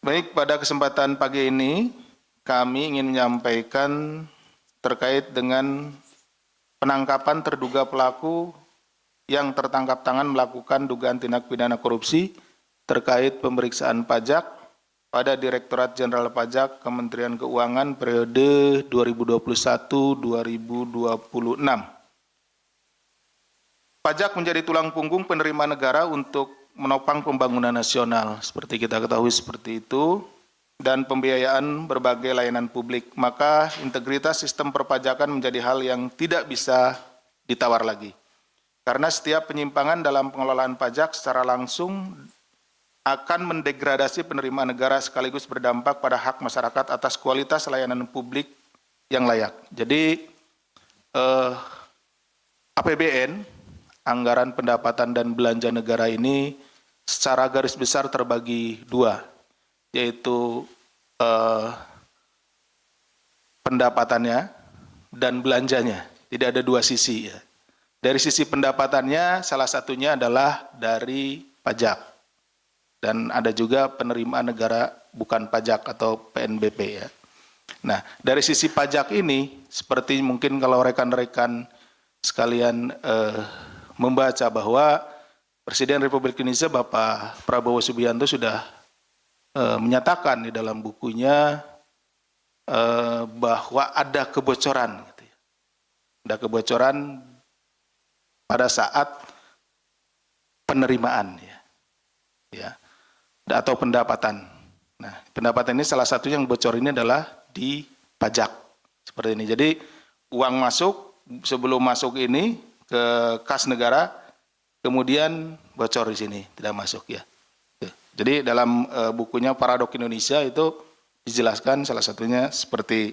Baik, pada kesempatan pagi ini kami ingin menyampaikan terkait dengan penangkapan terduga pelaku yang tertangkap tangan melakukan dugaan tindak pidana korupsi terkait pemeriksaan pajak pada Direktorat Jenderal Pajak Kementerian Keuangan periode 2021-2026. Pajak menjadi tulang punggung penerima negara untuk menopang pembangunan nasional, seperti kita ketahui seperti itu, dan pembiayaan berbagai layanan publik. Maka integritas sistem perpajakan menjadi hal yang tidak bisa ditawar lagi. Karena setiap penyimpangan dalam pengelolaan pajak secara langsung akan mendegradasi penerimaan negara sekaligus berdampak pada hak masyarakat atas kualitas layanan publik yang layak. Jadi APBN, anggaran pendapatan dan belanja negara ini secara garis besar terbagi dua, yaitu pendapatannya dan belanjanya. Tidak ada dua sisi ya. Dari sisi pendapatannya salah satunya adalah dari pajak. Dan ada juga penerimaan negara bukan pajak atau PNBP ya. Nah, dari sisi pajak ini seperti mungkin kalau rekan-rekan sekalian membaca bahwa Presiden Republik Indonesia Bapak Prabowo Subianto sudah menyatakan di dalam bukunya bahwa ada kebocoran, gitu ya. Ada kebocoran pada saat penerimaan, ya, atau pendapatan. Nah, pendapatan ini salah satu yang bocor ini adalah di pajak seperti ini. Jadi uang masuk sebelum masuk ini ke kas negara, kemudian bocor di sini, tidak masuk ya. Jadi dalam bukunya Paradok Indonesia itu dijelaskan salah satunya seperti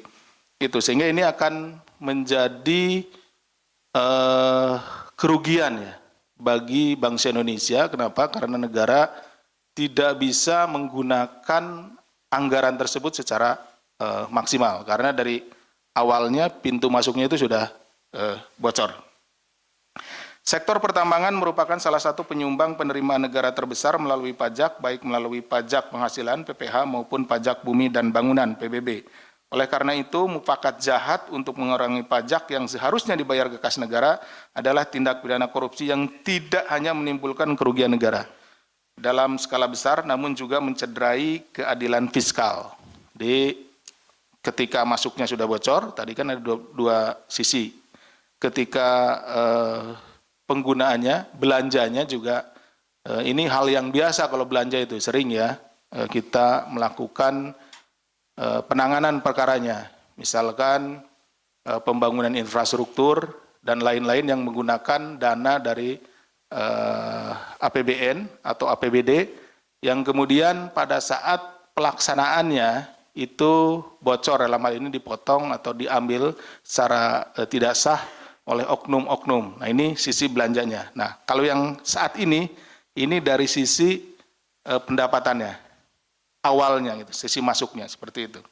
itu. Sehingga ini akan menjadi kerugian ya bagi bangsa Indonesia. Kenapa? Karena negara tidak bisa menggunakan anggaran tersebut secara maksimal. Karena dari awalnya pintu masuknya itu sudah bocor. Sektor pertambangan merupakan salah satu penyumbang penerimaan negara terbesar melalui pajak, baik melalui pajak penghasilan PPH maupun pajak bumi dan bangunan PBB. Oleh karena itu, mufakat jahat untuk mengurangi pajak yang seharusnya dibayar ke kas negara adalah tindak pidana korupsi yang tidak hanya menimbulkan kerugian negara dalam skala besar, namun juga mencederai keadilan fiskal. Di ketika masuknya sudah bocor, tadi kan ada dua sisi. Ketika penggunaannya, belanjanya juga ini hal yang biasa kalau belanja itu sering ya kita melakukan penanganan perkaranya, misalkan pembangunan infrastruktur dan lain-lain yang menggunakan dana dari APBN atau APBD yang kemudian pada saat pelaksanaannya itu bocor, dalam hal ini dipotong atau diambil secara tidak sah oleh oknum-oknum. Nah, ini sisi belanjanya. Nah, kalau yang saat ini dari sisi pendapatannya, awalnya gitu, sisi masuknya seperti itu.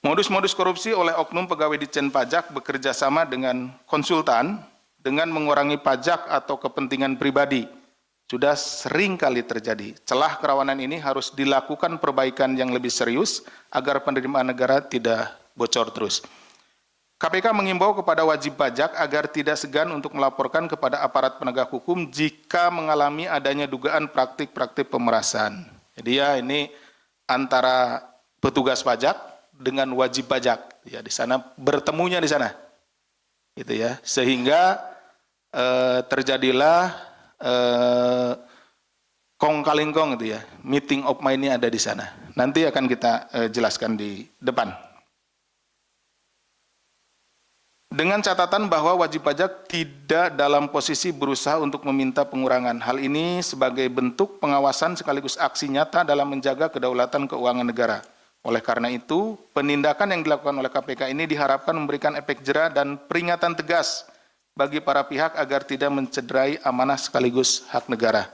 Modus-modus korupsi oleh oknum pegawai Ditjen Pajak bekerja sama dengan konsultan dengan mengurangi pajak atau kepentingan pribadi sudah sering kali terjadi. Celah kerawanan ini harus dilakukan perbaikan yang lebih serius agar penerimaan negara tidak bocor terus. KPK mengimbau kepada wajib pajak agar tidak segan untuk melaporkan kepada aparat penegak hukum jika mengalami adanya dugaan praktik-praktik pemerasan. Jadi ya ini antara petugas pajak dengan wajib pajak ya, di sana bertemunya di sana. Gitu ya. Sehingga terjadilah kong kaling kong gitu ya. Meeting of mind-nya ada di sana. Nanti akan kita jelaskan di depan. Dengan catatan bahwa wajib pajak tidak dalam posisi berusaha untuk meminta pengurangan. Hal ini sebagai bentuk pengawasan sekaligus aksi nyata dalam menjaga kedaulatan keuangan negara. Oleh karena itu, penindakan yang dilakukan oleh KPK ini diharapkan memberikan efek jera dan peringatan tegas bagi para pihak agar tidak mencederai amanah sekaligus hak negara.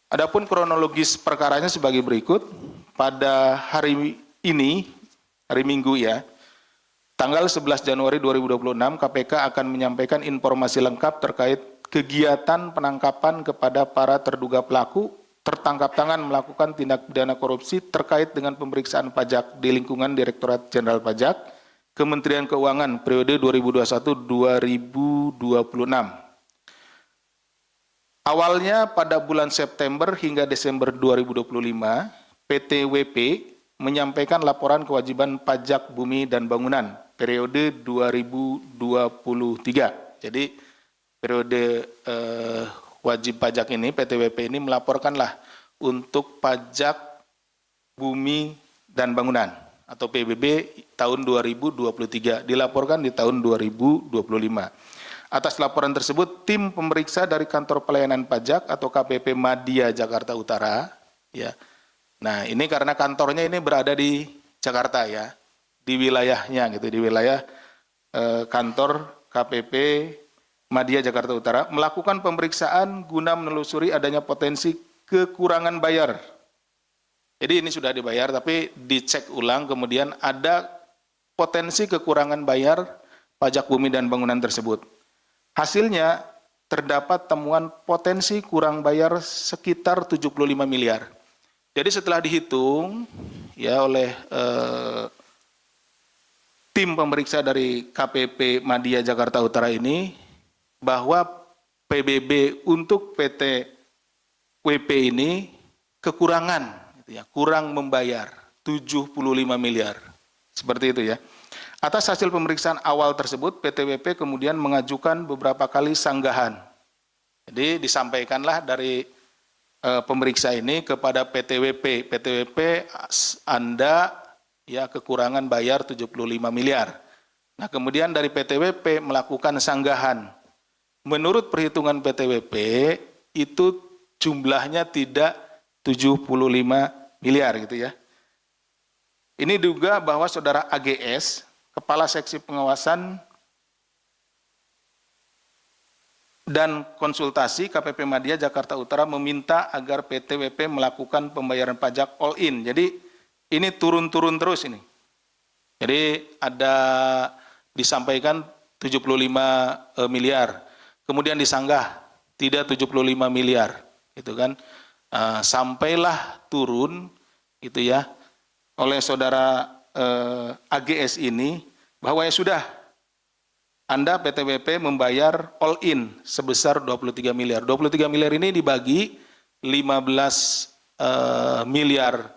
Adapun kronologis perkaranya sebagai berikut. Pada hari ini, hari Minggu ya, tanggal 11 Januari 2026, KPK akan menyampaikan informasi lengkap terkait kegiatan penangkapan kepada para terduga pelaku tertangkap tangan melakukan tindak pidana korupsi terkait dengan pemeriksaan pajak di lingkungan Direktorat Jenderal Pajak, Kementerian Keuangan periode 2021-2026. Awalnya pada bulan September hingga Desember 2025, PT WP menyampaikan laporan kewajiban pajak bumi dan bangunan periode 2023. Jadi periode wajib pajak ini, PT WP ini melaporkanlah untuk pajak bumi dan bangunan atau PBB tahun 2023, dilaporkan di tahun 2025. Atas laporan tersebut, tim pemeriksa dari Kantor Pelayanan Pajak atau KPP Madya Jakarta Utara, ya. Nah, ini karena kantornya ini berada di Jakarta ya, di wilayahnya gitu, di wilayah kantor KPP Madya Jakarta Utara melakukan pemeriksaan guna menelusuri adanya potensi kekurangan bayar. Jadi ini sudah dibayar tapi dicek ulang kemudian ada potensi kekurangan bayar pajak bumi dan bangunan tersebut. Hasilnya terdapat temuan potensi kurang bayar sekitar 75 miliar. Jadi setelah dihitung ya oleh tim pemeriksa dari KPP Madya Jakarta Utara ini bahwa PBB untuk PT WP ini kekurangan, gitu ya, kurang membayar 75 miliar. Seperti itu ya. Atas hasil pemeriksaan awal tersebut, PT WP kemudian mengajukan beberapa kali sanggahan. Jadi disampaikanlah dari pemeriksa ini kepada PT WP. PT WP, Anda ya kekurangan bayar 75 miliar. Nah kemudian dari PT WP melakukan sanggahan. Menurut perhitungan PT WP, itu jumlahnya tidak 75 miliar gitu ya. Ini juga bahwa saudara AGS, Kepala Seksi Pengawasan dan Konsultasi KPP Madya Jakarta Utara meminta agar PT WP melakukan pembayaran pajak all in. Jadi ini turun-turun terus ini. Jadi ada disampaikan 75 miliar, kemudian disanggah tidak 75 miliar, gitu kan. Sampailah turun gitu ya oleh saudara AGS ini bahwa ya sudah Anda PT WP membayar all in sebesar 23 miliar. 23 miliar ini dibagi 15 miliar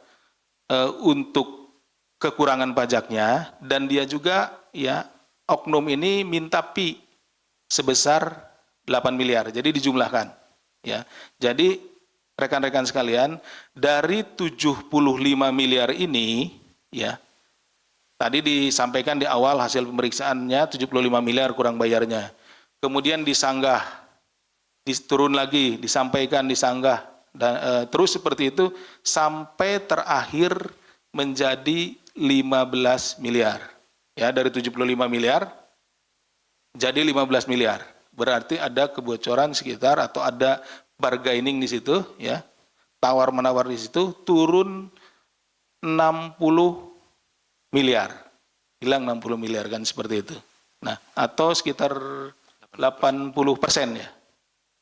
untuk kekurangan pajaknya dan dia juga ya oknum ini minta pi sebesar 8 miliar. Jadi dijumlahkan ya. Jadi rekan-rekan sekalian, dari 75 miliar ini ya tadi disampaikan di awal hasil pemeriksaannya 75 miliar kurang bayarnya. Kemudian disanggah, turun lagi, disampaikan, disanggah, dan terus seperti itu sampai terakhir menjadi 15 miliar. Ya, dari 75 miliar jadi 15 miliar. Berarti ada kebocoran sekitar atau ada bargaining di situ ya. Tawar-menawar di situ turun 60 miliar, hilang 60 miliar kan seperti itu. Nah, atau sekitar 80% ya.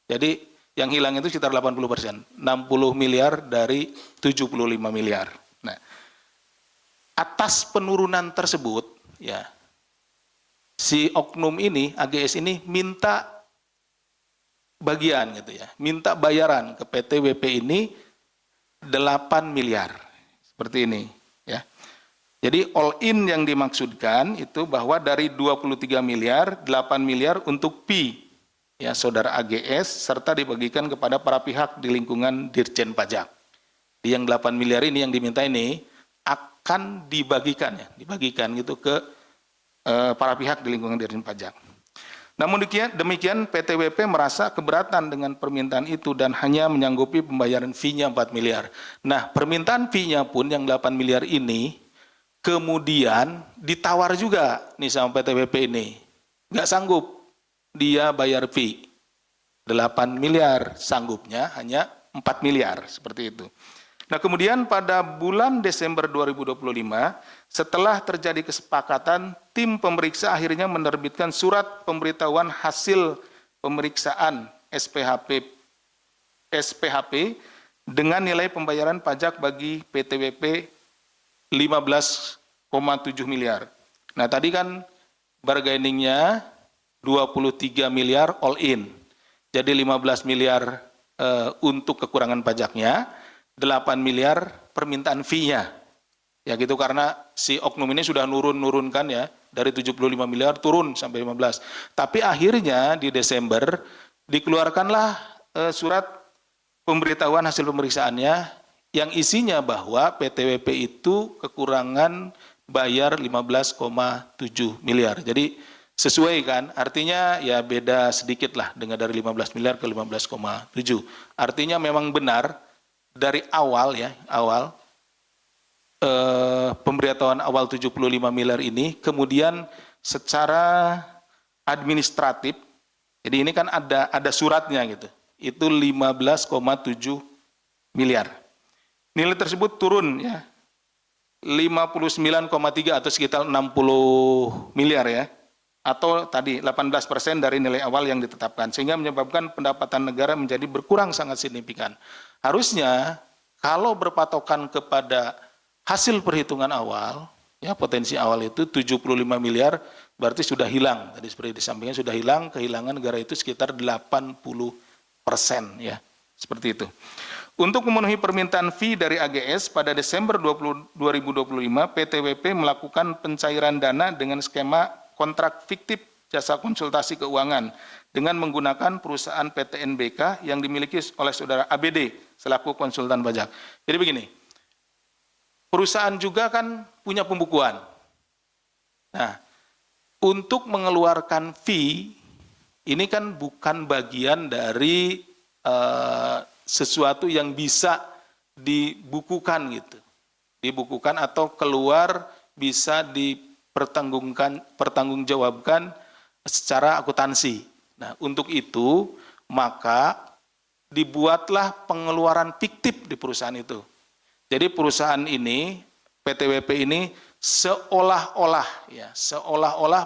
Jadi yang hilang itu sekitar 80%, 60 miliar dari 75 miliar. Nah, atas penurunan tersebut ya, si oknum ini, AGS ini minta bagian gitu ya, minta bayaran ke PT WP ini 8 miliar, seperti ini ya. Jadi all in yang dimaksudkan itu bahwa dari 23 miliar, 8 miliar untuk pi ya saudara AGS serta dibagikan kepada para pihak di lingkungan Dirjen Pajak. Di yang 8 miliar ini yang diminta ini akan dibagikan ya, dibagikan gitu ke para pihak di lingkungan Dirjen Pajak. Namun demikian PT WP merasa keberatan dengan permintaan itu dan hanya menyanggupi pembayaran fee-nya 4 miliar. Nah, permintaan fee-nya pun yang 8 miliar ini kemudian ditawar juga nih sama PT WP ini. Nggak sanggup dia bayar fee 8 miliar, sanggupnya hanya 4 miliar, seperti itu. Nah kemudian pada bulan Desember 2025, setelah terjadi kesepakatan, tim pemeriksa akhirnya menerbitkan surat pemberitahuan hasil pemeriksaan SPHP dengan nilai pembayaran pajak bagi PTWP 15,7 miliar. Nah, tadi kan bargainingnya 23 miliar all in. Jadi 15 miliar untuk kekurangan pajaknya, 8 miliar permintaan fee-nya. Ya gitu, karena si oknum ini sudah nurunkan ya, dari 75 miliar turun sampai 15. Tapi akhirnya di Desember dikeluarkanlah surat pemberitahuan hasil pemeriksaannya yang isinya bahwa PTWP itu kekurangan bayar 15,7 miliar. Jadi sesuai kan, artinya ya beda sedikit lah dengan dari 15 miliar ke 15,7. Artinya memang benar dari awal ya, pemberitahuan awal 75 miliar ini, kemudian secara administratif, jadi ini kan ada suratnya gitu, itu 15,7 miliar. Nilai tersebut turun ya, 59,3 atau sekitar 60 miliar ya, atau tadi 18% dari nilai awal yang ditetapkan, sehingga menyebabkan pendapatan negara menjadi berkurang sangat signifikan. Harusnya kalau berpatokan kepada hasil perhitungan awal, ya potensi awal itu 75 miliar, berarti sudah hilang. Tadi seperti disampaikan sudah hilang, kehilangan negara itu sekitar 80% ya, seperti itu. Untuk memenuhi permintaan fee dari AGS pada Desember 2025, PTWP melakukan pencairan dana dengan skema kontrak fiktif jasa konsultasi keuangan dengan menggunakan perusahaan PT NBK yang dimiliki oleh saudara ABD selaku konsultan pajak. Jadi begini, perusahaan juga kan punya pembukuan. Nah, untuk mengeluarkan fee, ini kan bukan bagian dari sesuatu yang bisa dibukukan gitu. Dibukukan atau keluar bisa dipertanggungjawabkan secara akuntansi. Nah, untuk itu maka dibuatlah pengeluaran fiktif di perusahaan itu. Jadi perusahaan ini, PTWP ini seolah-olah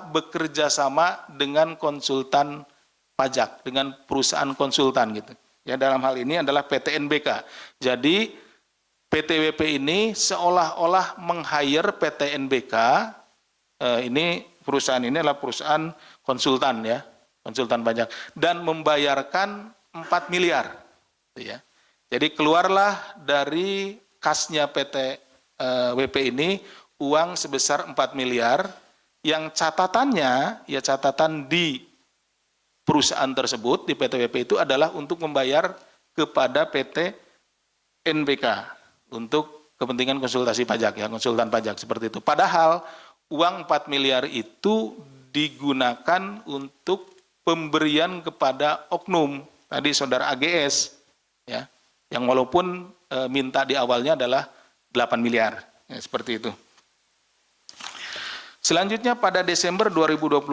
bekerja sama dengan konsultan pajak, dengan perusahaan konsultan gitu. Ya, dalam hal ini adalah PT NBK. Jadi PTWP ini seolah-olah meng-hire PT NBK, ini perusahaan ini adalah perusahaan konsultan ya, konsultan pajak, dan membayarkan 4 miliar. Ya. Jadi keluarlah dari kasnya PTWP ini uang sebesar 4 miliar yang catatannya, ya catatan di perusahaan tersebut, di PTWP itu adalah untuk membayar kepada PT NBK untuk kepentingan konsultasi pajak, ya konsultan pajak seperti itu. Padahal uang 4 miliar itu digunakan untuk pemberian kepada oknum, tadi saudara AGS, ya, yang walaupun minta di awalnya adalah 8 miliar, ya, seperti itu. Selanjutnya pada Desember 2025,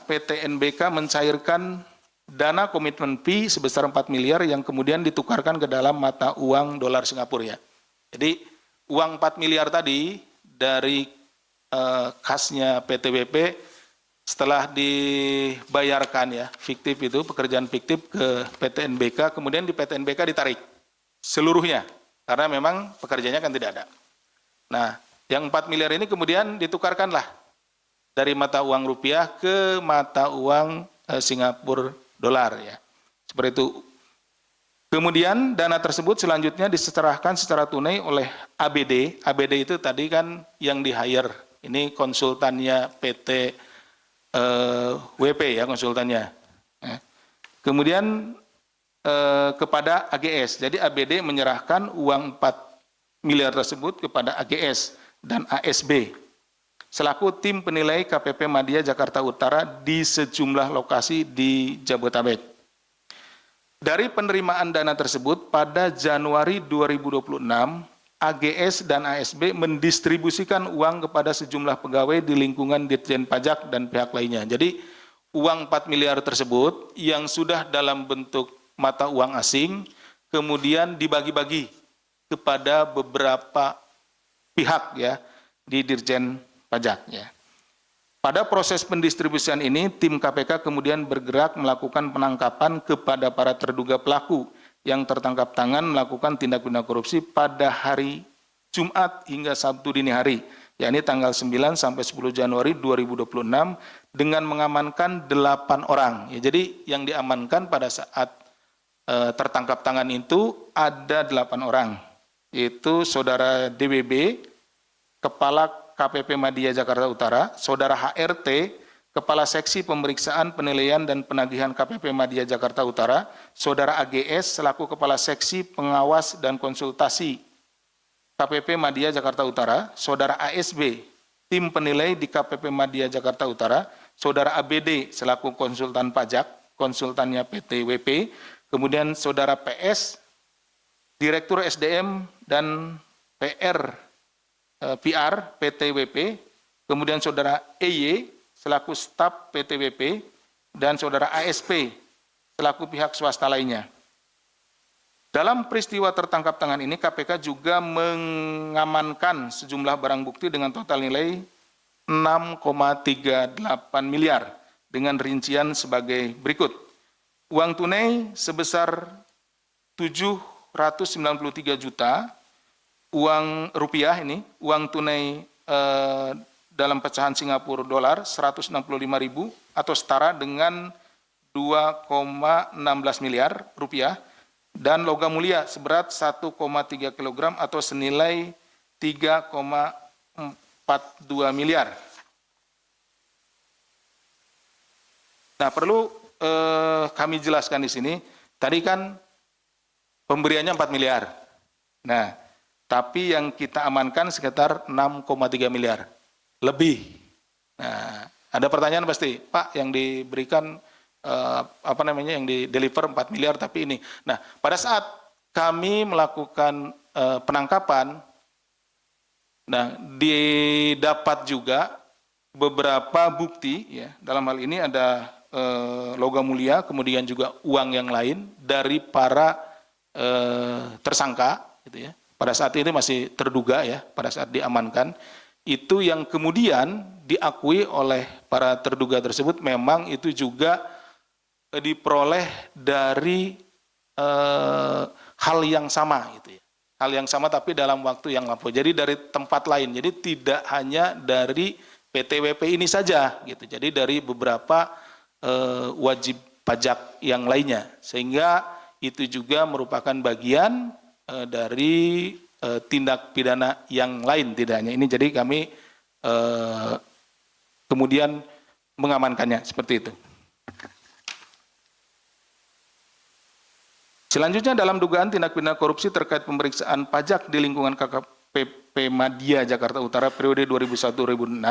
PT NBK mencairkan dana komitmen fee sebesar 4 miliar yang kemudian ditukarkan ke dalam mata uang dolar Singapura ya. Jadi uang 4 miliar tadi dari kasnya PTWP setelah dibayarkan ya, fiktif itu, pekerjaan fiktif ke PT NBK, kemudian di PT NBK ditarik seluruhnya, karena memang pekerjaannya kan tidak ada. Nah, yang 4 miliar ini kemudian ditukarkanlah dari mata uang rupiah ke mata uang Singapura dolar ya. Seperti itu. Kemudian dana tersebut selanjutnya diserahkan secara tunai oleh ABD. ABD itu tadi kan yang di-hire. Ini konsultannya PT WP ya, konsultannya. Kemudian kepada AGS. Jadi ABD menyerahkan uang 4 miliar tersebut kepada AGS dan ASB selaku tim penilai KPP Madya Jakarta Utara di sejumlah lokasi di Jabodetabek. Dari penerimaan dana tersebut pada Januari 2026, AGS dan ASB mendistribusikan uang kepada sejumlah pegawai di lingkungan Ditjen Pajak dan pihak lainnya. Jadi uang 4 miliar tersebut yang sudah dalam bentuk mata uang asing kemudian dibagi-bagi kepada beberapa pihak ya di Dirjen Pajak ya. Pada proses pendistribusian ini, tim KPK kemudian bergerak melakukan penangkapan kepada para terduga pelaku yang tertangkap tangan melakukan tindak pidana korupsi pada hari Jumat hingga Sabtu dini hari, yakni tanggal 9 sampai 10 Januari 2026 dengan mengamankan 8 orang. Ya, jadi yang diamankan pada saat tertangkap tangan itu ada 8 orang, yaitu Saudara DWB, Kepala KPP Madya Jakarta Utara, Saudara HRT, Kepala Seksi Pemeriksaan, Penilaian, dan Penagihan KPP Madya Jakarta Utara, Saudara AGS selaku Kepala Seksi Pengawas dan Konsultasi KPP Madya Jakarta Utara, Saudara ASB, Tim Penilai di KPP Madya Jakarta Utara, Saudara ABD selaku Konsultan Pajak, konsultannya PT WP, kemudian Saudara PS, Direktur SDM dan PR PT WP, kemudian Saudara EY selaku staf PT WP, dan Saudara ASP selaku pihak swasta lainnya. Dalam peristiwa tertangkap tangan ini, KPK juga mengamankan sejumlah barang bukti dengan total nilai 6,38 miliar dengan rincian sebagai berikut. Uang tunai sebesar 793 juta, uang rupiah ini, uang tunai dalam pecahan Singapura dolar 165.000 atau setara dengan 2,16 miliar rupiah, dan logam mulia seberat 1,3 kg atau senilai 3,42 miliar. Nah, perlu kami jelaskan di sini, tadi kan pemberiannya 4 miliar. Nah, tapi yang kita amankan sekitar 6,3 miliar. Lebih. Nah, ada pertanyaan pasti, Pak, yang diberikan yang di deliver 4 miliar tapi ini. Nah, pada saat kami melakukan penangkapan, nah, didapat juga beberapa bukti, ya. Dalam hal ini ada logam mulia, kemudian juga uang yang lain dari para tersangka, gitu ya. Pada saat ini masih terduga, ya, pada saat diamankan, itu yang kemudian diakui oleh para terduga tersebut memang itu juga diperoleh dari hal yang sama, gitu ya. Hal yang sama tapi dalam waktu yang lampau. Jadi dari tempat lain. Jadi tidak hanya dari PT WP ini saja, gitu. Jadi dari beberapa wajib pajak yang lainnya. Sehingga itu juga merupakan bagian dari tindak pidana yang lain, tidak hanya ini. Jadi kami kemudian mengamankannya seperti itu. Selanjutnya dalam dugaan tindak pidana korupsi terkait pemeriksaan pajak di lingkungan KPP Madya Jakarta Utara periode 2001-2006,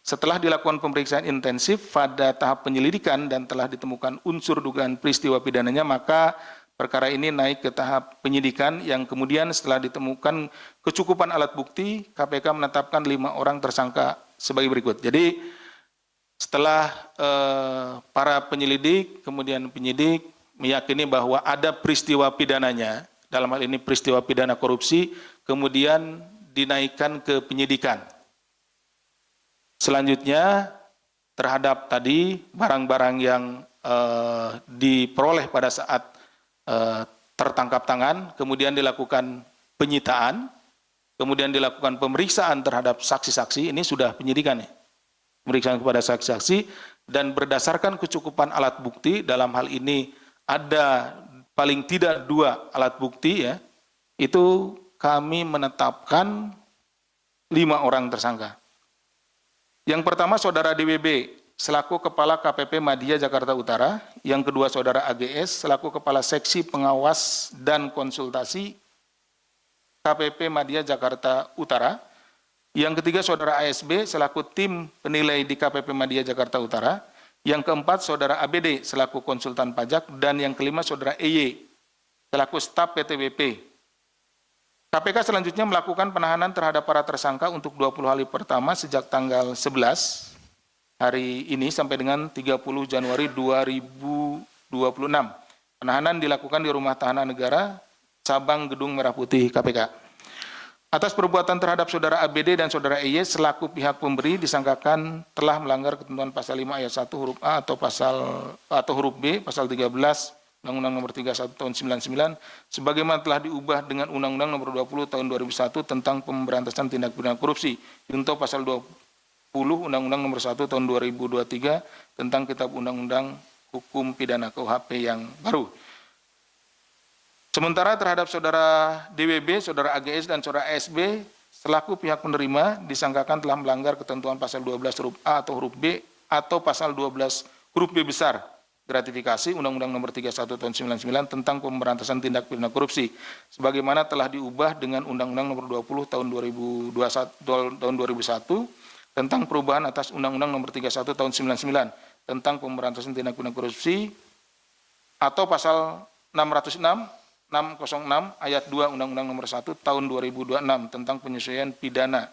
setelah dilakukan pemeriksaan intensif pada tahap penyelidikan dan telah ditemukan unsur dugaan peristiwa pidananya, maka perkara ini naik ke tahap penyidikan yang kemudian setelah ditemukan kecukupan alat bukti, KPK menetapkan 5 orang tersangka sebagai berikut. Jadi setelah para penyelidik, kemudian penyidik meyakini bahwa ada peristiwa pidananya, dalam hal ini peristiwa pidana korupsi, kemudian dinaikkan ke penyidikan. Selanjutnya terhadap tadi barang-barang yang diperoleh pada saat tertangkap tangan, kemudian dilakukan penyitaan, kemudian dilakukan pemeriksaan terhadap saksi-saksi, ini sudah penyidikan, ya. Pemeriksaan kepada saksi-saksi, dan berdasarkan kecukupan alat bukti, dalam hal ini ada paling tidak 2 alat bukti, ya, itu kami menetapkan 5 orang tersangka. Yang pertama Saudara DWB selaku Kepala KPP Madya Jakarta Utara, yang kedua Saudara AGS selaku Kepala Seksi Pengawas dan Konsultasi KPP Madya Jakarta Utara, yang ketiga Saudara ASB selaku Tim Penilai di KPP Madya Jakarta Utara, yang keempat Saudara ABD selaku konsultan pajak, dan yang kelima Saudara EY selaku staf PT WP. KPK selanjutnya melakukan penahanan terhadap para tersangka untuk 20 hari pertama sejak tanggal 11 hari ini sampai dengan 30 Januari 2026. Penahanan dilakukan di Rumah Tahanan Negara Cabang Gedung Merah Putih KPK. Atas perbuatan terhadap Saudara ABD dan Saudara EY selaku pihak pemberi disangkakan telah melanggar ketentuan pasal 5 ayat 1 huruf A atau huruf B, pasal 13 Undang-Undang Nomor 31 Tahun 99 sebagaimana telah diubah dengan Undang-Undang Nomor 20 Tahun 2001 tentang pemberantasan tindak pidana korupsi. Junto pasal 20 Undang-Undang Nomor 1 Tahun 2023 tentang Kitab Undang-Undang Hukum Pidana KUHP yang baru. Sementara terhadap saudara DWB, saudara AGS dan saudara ASB selaku pihak penerima disangkakan telah melanggar ketentuan pasal 12 huruf A atau huruf B atau pasal 12 huruf B besar gratifikasi Undang-Undang Nomor 31 Tahun 99 tentang pemberantasan tindak pidana korupsi sebagaimana telah diubah dengan Undang-Undang Nomor 20 Tahun 2001 tentang perubahan atas Undang-Undang Nomor 31 Tahun 99 tentang pemberantasan tindak pidana korupsi atau pasal 606 ayat 2 Undang-Undang Nomor 1 Tahun 2026 tentang penyesuaian pidana.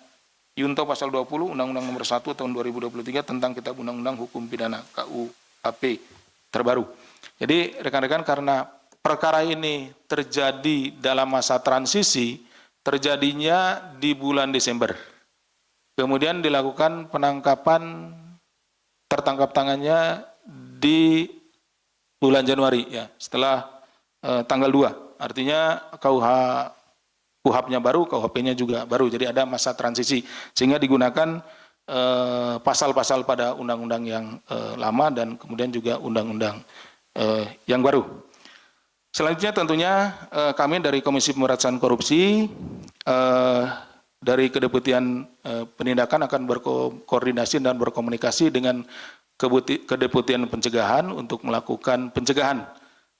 Junto pasal 20 Undang-Undang Nomor 1 Tahun 2023 tentang Kitab Undang-Undang Hukum Pidana KUHP terbaru. Jadi rekan-rekan, karena perkara ini terjadi dalam masa transisi, terjadinya di bulan Desember. Kemudian dilakukan penangkapan, tertangkap tangannya di bulan Januari ya, setelah tanggal 2. Artinya KUHP-nya baru, KUHP-nya juga baru. Jadi ada masa transisi sehingga digunakan pasal-pasal pada undang-undang yang lama dan kemudian juga undang-undang yang baru. Selanjutnya tentunya kami dari Komisi Pemberantasan Korupsi dari Kedeputian Penindakan akan berkoordinasi dan berkomunikasi dengan Kedeputian Pencegahan untuk melakukan pencegahan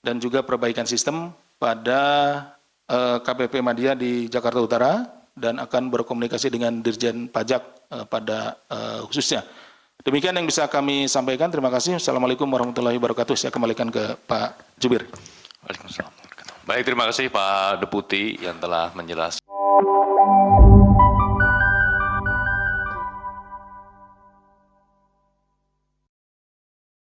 dan juga perbaikan sistem pada KPP Madya di Jakarta Utara dan akan berkomunikasi dengan Dirjen Pajak pada khususnya. Demikian yang bisa kami sampaikan. Terima kasih. Assalamualaikum warahmatullahi wabarakatuh. Saya kembalikan ke Pak Jubir. Waalaikumsalam. Baik, terima kasih Pak Deputi yang telah menjelaskan.